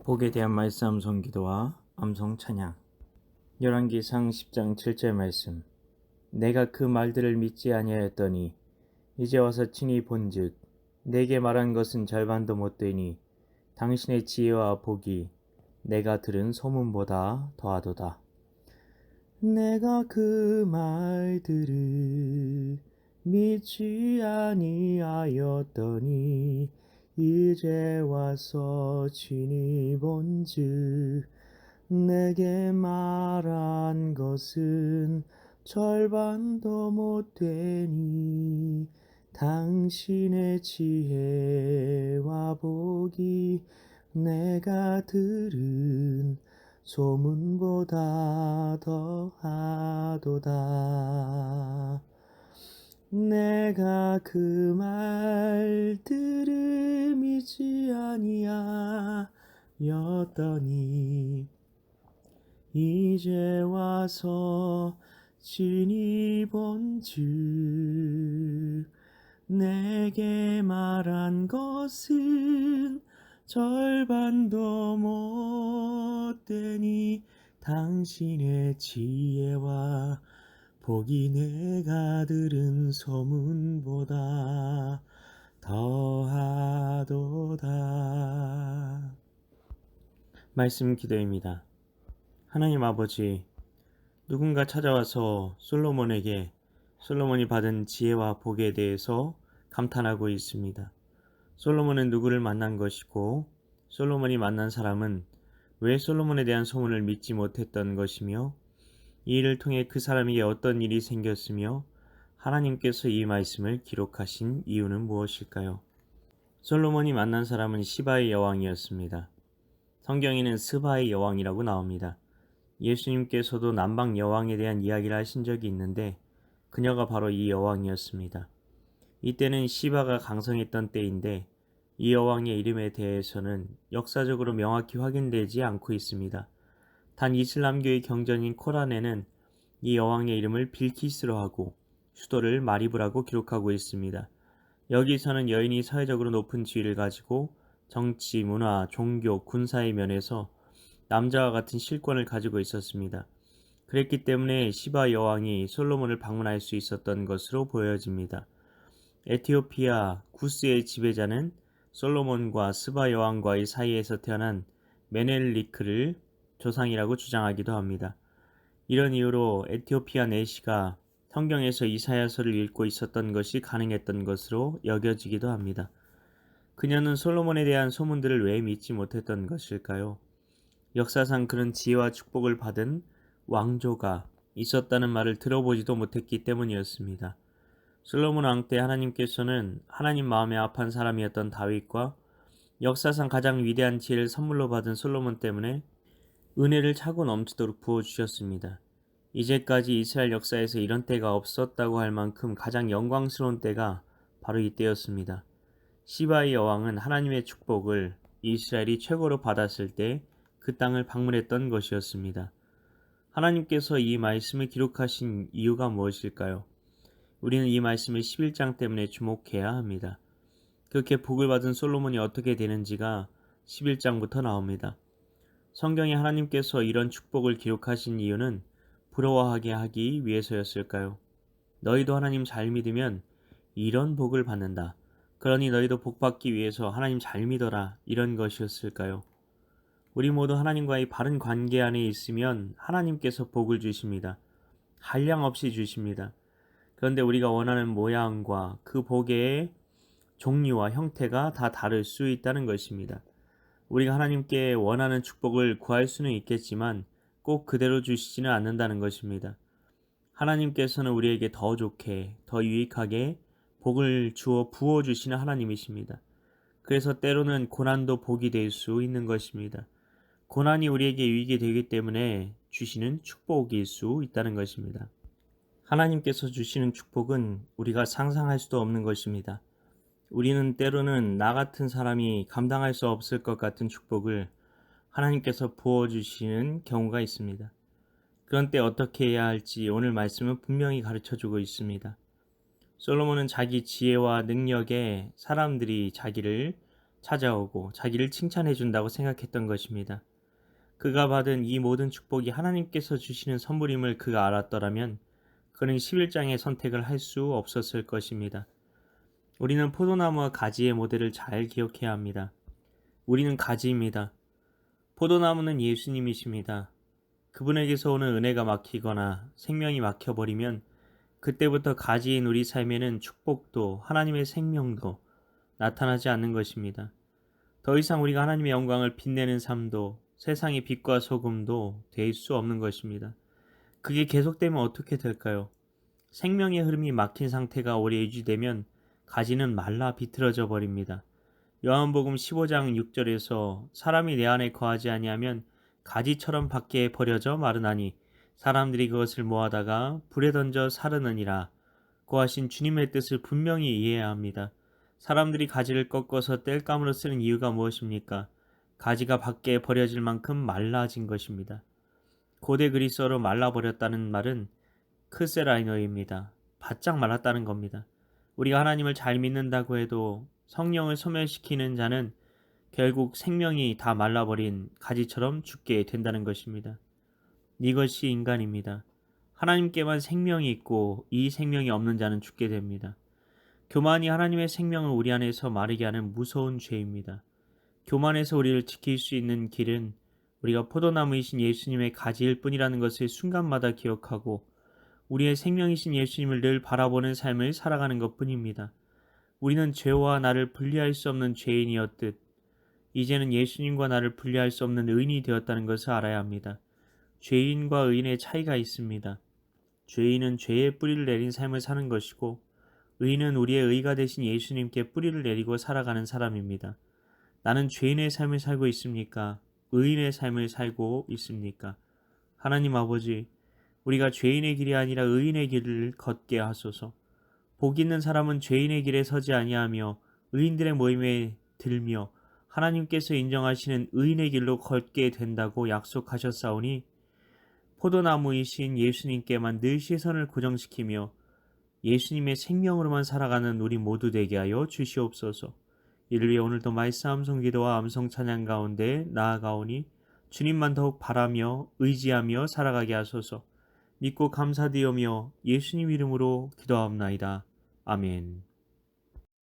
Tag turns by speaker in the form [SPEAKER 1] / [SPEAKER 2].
[SPEAKER 1] 복에 대한 말씀 암송 기도와 암송 찬양. 열왕기상 10장 7절 말씀. 내가 그 말들을 믿지 아니하였더니 이제 와서 친히 본즉 내게 말한 것은 절반도 못 되니 당신의 지혜와 복이 내가 들은 소문보다 더하도다. 내가 그 말들을 믿지 아니하였더니 이제 와서 친히 본즉 내게 말한 것은 절반도 못 되니 당신의 지혜와 복이 내가 들은 소문보다 더하도다. 내가 그 말들을 믿지 아니하였더니 이제 와서 친히 본즉 내게 말한 것은 절반도 못 되니 당신의 지혜와 복이 내가 들은 소문보다 더하도다. 말씀 기도입니다. 하나님 아버지, 누군가 찾아와서 솔로몬에게 솔로몬이 받은 지혜와 복에 대해서 감탄하고 있습니다. 솔로몬은 누구를 만난 것이고 솔로몬이 만난 사람은 왜 솔로몬에 대한 소문을 믿지 못했던 것이며 이 일을 통해 그 사람에게 어떤 일이 생겼으며 하나님께서 이 말씀을 기록하신 이유는 무엇일까요? 솔로몬이 만난 사람은 시바의 여왕이었습니다. 성경에는 스바의 여왕이라고 나옵니다. 예수님께서도 남방 여왕에 대한 이야기를 하신 적이 있는데 그녀가 바로 이 여왕이었습니다. 이때는 시바가 강성했던 때인데 이 여왕의 이름에 대해서는 역사적으로 명확히 확인되지 않고 있습니다. 단 이슬람교의 경전인 코란에는 이 여왕의 이름을 빌키스로 하고 수도를 마리브라고 기록하고 있습니다. 여기서는 여인이 사회적으로 높은 지위를 가지고 정치, 문화, 종교, 군사의 면에서 남자와 같은 실권을 가지고 있었습니다. 그랬기 때문에 시바 여왕이 솔로몬을 방문할 수 있었던 것으로 보여집니다. 에티오피아 구스의 지배자는 솔로몬과 스바 여왕과의 사이에서 태어난 메넬리크를 조상이라고 주장하기도 합니다. 이런 이유로 에티오피아 내시가 성경에서 이사야서를 읽고 있었던 것이 가능했던 것으로 여겨지기도 합니다. 그녀는 솔로몬에 대한 소문들을 왜 믿지 못했던 것일까요? 역사상 그런 지혜와 축복을 받은 왕조가 있었다는 말을 들어보지도 못했기 때문이었습니다. 솔로몬 왕 때 하나님께서는 하나님 마음에 합한 사람이었던 다윗과 역사상 가장 위대한 지혜를 선물로 받은 솔로몬 때문에 은혜를 차고 넘치도록 부어주셨습니다. 이제까지 이스라엘 역사에서 이런 때가 없었다고 할 만큼 가장 영광스러운 때가 바로 이때였습니다. 시바의 여왕은 하나님의 축복을 이스라엘이 최고로 받았을 때 그 땅을 방문했던 것이었습니다. 하나님께서 이 말씀을 기록하신 이유가 무엇일까요? 우리는 이 말씀의 11장 때문에 주목해야 합니다. 그렇게 복을 받은 솔로몬이 어떻게 되는지가 11장부터 나옵니다. 성경에 하나님께서 이런 축복을 기록하신 이유는 부러워하게 하기 위해서였을까요? 너희도 하나님 잘 믿으면 이런 복을 받는다. 그러니 너희도 복 받기 위해서 하나님 잘 믿어라. 이런 것이었을까요? 우리 모두 하나님과의 바른 관계 안에 있으면 하나님께서 복을 주십니다. 한량없이 주십니다. 그런데 우리가 원하는 모양과 그 복의 종류와 형태가 다 다를 수 있다는 것입니다. 우리가 하나님께 원하는 축복을 구할 수는 있겠지만 꼭 그대로 주시지는 않는다는 것입니다. 하나님께서는 우리에게 더 좋게, 더 유익하게 복을 주어 부어주시는 하나님이십니다. 그래서 때로는 고난도 복이 될 수 있는 것입니다. 고난이 우리에게 유익이 되기 때문에 주시는 축복일 수 있다는 것입니다. 하나님께서 주시는 축복은 우리가 상상할 수도 없는 것입니다. 우리는 때로는 나 같은 사람이 감당할 수 없을 것 같은 축복을 하나님께서 부어주시는 경우가 있습니다. 그런 때 어떻게 해야 할지 오늘 말씀은 분명히 가르쳐주고 있습니다. 솔로몬은 자기 지혜와 능력에 사람들이 자기를 찾아오고 자기를 칭찬해 준다고 생각했던 것입니다. 그가 받은 이 모든 축복이 하나님께서 주시는 선물임을 그가 알았더라면 그는 11장의 선택을 할 수 없었을 것입니다. 우리는 포도나무와 가지의 모델을 잘 기억해야 합니다. 우리는 가지입니다. 포도나무는 예수님이십니다. 그분에게서 오는 은혜가 막히거나 생명이 막혀버리면 그때부터 가지인 우리 삶에는 축복도 하나님의 생명도 나타나지 않는 것입니다. 더 이상 우리가 하나님의 영광을 빛내는 삶도 세상의 빛과 소금도 될 수 없는 것입니다. 그게 계속되면 어떻게 될까요? 생명의 흐름이 막힌 상태가 오래 유지되면 가지는 말라 비틀어져 버립니다. 요한복음 15장 6절에서 사람이 내 안에 거하지 아니하면 가지처럼 밖에 버려져 마르나니 사람들이 그것을 모아다가 불에 던져 사르느니라 고 하신 주님의 뜻을 분명히 이해해야 합니다. 사람들이 가지를 꺾어서 땔감으로 쓰는 이유가 무엇입니까? 가지가 밖에 버려질 만큼 말라진 것입니다. 고대 그리스어로 말라버렸다는 말은 크세라이너입니다. 바짝 말랐다는 겁니다. 우리가 하나님을 잘 믿는다고 해도 성령을 소멸시키는 자는 결국 생명이 다 말라버린 가지처럼 죽게 된다는 것입니다. 이것이 인간입니다. 하나님께만 생명이 있고 이 생명이 없는 자는 죽게 됩니다. 교만이 하나님의 생명을 우리 안에서 마르게 하는 무서운 죄입니다. 교만에서 우리를 지킬 수 있는 길은 우리가 포도나무이신 예수님의 가지일 뿐이라는 것을 순간마다 기억하고 우리의 생명이신 예수님을 늘 바라보는 삶을 살아가는 것 뿐입니다. 우리는 죄와 나를 분리할 수 없는 죄인이었듯 이제는 예수님과 나를 분리할 수 없는 의인이 되었다는 것을 알아야 합니다. 죄인과 의인의 차이가 있습니다. 죄인은 죄의 뿌리를 내린 삶을 사는 것이고 의인은 우리의 의가 되신 예수님께 뿌리를 내리고 살아가는 사람입니다. 나는 죄인의 삶을 살고 있습니까? 의인의 삶을 살고 있습니까? 하나님 아버지, 우리가 죄인의 길이 아니라 의인의 길을 걷게 하소서. 복 있는 사람은 죄인의 길에 서지 아니하며 의인들의 모임에 들며 하나님께서 인정하시는 의인의 길로 걷게 된다고 약속하셨사오니 포도나무이신 예수님께만 늘 시선을 고정시키며 예수님의 생명으로만 살아가는 우리 모두 되게 하여 주시옵소서. 이를 위해 오늘도 말씀 암송 기도와 암송 찬양 가운데 나아가오니 주님만 더욱 바라며 의지하며 살아가게 하소서. 믿고 감사드리며 예수님 이름으로 기도하옵나이다. 아멘.